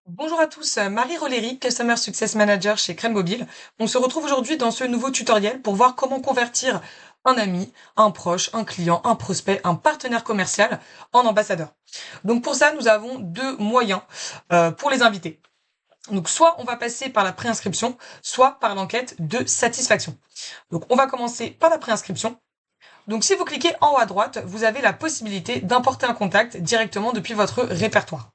Bonjour à tous, Marie Roleri, Customer Success Manager chez Crème Mobile. On se retrouve aujourd'hui dans ce nouveau tutoriel pour voir comment convertir un ami, un proche, un client, un prospect, un partenaire commercial en ambassadeur. Donc pour ça, nous avons deux moyens pour les inviter. Donc soit on va passer par la préinscription, soit par l'enquête de satisfaction. Donc on va commencer par la préinscription. Donc si vous cliquez en haut à droite, vous avez la possibilité d'importer un contact directement depuis votre répertoire.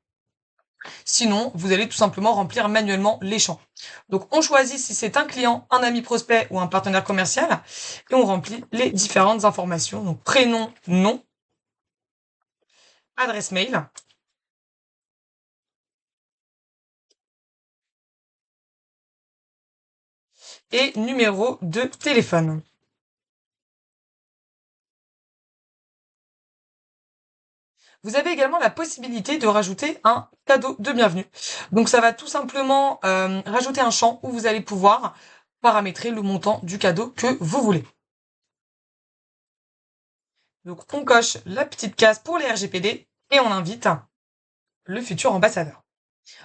Sinon, vous allez tout simplement remplir manuellement les champs. Donc, on choisit si c'est un client, un ami prospect ou un partenaire commercial et on remplit les différentes informations. Donc, prénom, nom, adresse mail et numéro de téléphone. Vous avez également la possibilité de rajouter un cadeau de bienvenue. Donc, ça va tout simplement rajouter un champ où vous allez pouvoir paramétrer le montant du cadeau que vous voulez. Donc, on coche la petite case pour les RGPD et on invite le futur ambassadeur.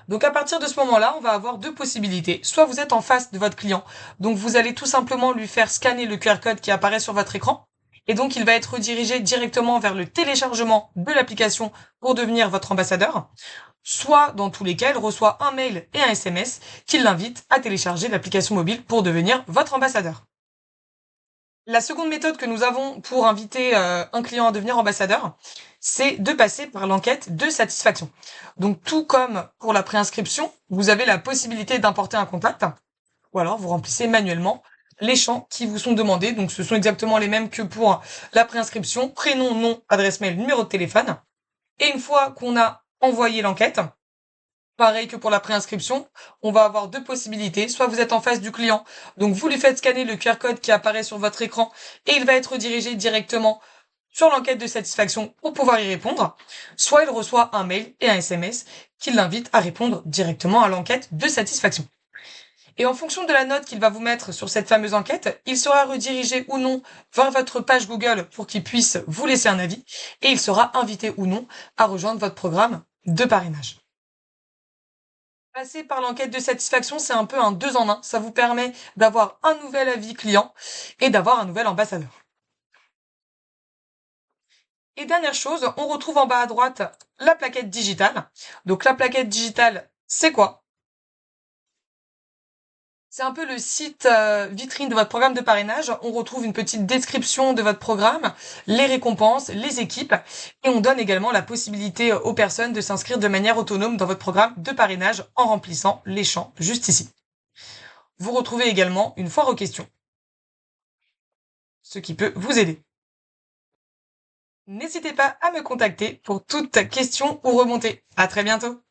Donc à partir de ce moment-là, on va avoir deux possibilités. Soit vous êtes en face de votre client, donc vous allez tout simplement lui faire scanner le QR code qui apparaît sur votre écran, et donc il va être redirigé directement vers le téléchargement de l'application pour devenir votre ambassadeur. Soit, dans tous les cas, il reçoit un mail et un SMS qui l'invitent à télécharger l'application mobile pour devenir votre ambassadeur. La seconde méthode que nous avons pour inviter un client à devenir ambassadeur, c'est de passer par l'enquête de satisfaction. Donc tout comme pour la préinscription, vous avez la possibilité d'importer un contact, ou alors vous remplissez manuellement les champs qui vous sont demandés. Donc ce sont exactement les mêmes que pour la préinscription, prénom, nom, adresse mail, numéro de téléphone. Et une fois qu'on a envoyé l'enquête, pareil que pour la préinscription, on va avoir deux possibilités. Soit vous êtes en face du client, donc vous lui faites scanner le QR code qui apparaît sur votre écran et il va être redirigé directement sur l'enquête de satisfaction pour pouvoir y répondre. Soit il reçoit un mail et un SMS qui l'invite à répondre directement à l'enquête de satisfaction. Et en fonction de la note qu'il va vous mettre sur cette fameuse enquête, il sera redirigé ou non vers votre page Google pour qu'il puisse vous laisser un avis et il sera invité ou non à rejoindre votre programme de parrainage. Passer par l'enquête de satisfaction, c'est un peu un deux en un. Ça vous permet d'avoir un nouvel avis client et d'avoir un nouvel ambassadeur. Et dernière chose, on retrouve en bas à droite la plaquette digitale. Donc la plaquette digitale, c'est quoi? C'est un peu le site vitrine de votre programme de parrainage. On retrouve une petite description de votre programme, les récompenses, les équipes, et on donne également la possibilité aux personnes de s'inscrire de manière autonome dans votre programme de parrainage en remplissant les champs juste ici. Vous retrouvez également une foire aux questions, ce qui peut vous aider. N'hésitez pas à me contacter pour toute question ou remontée. À très bientôt.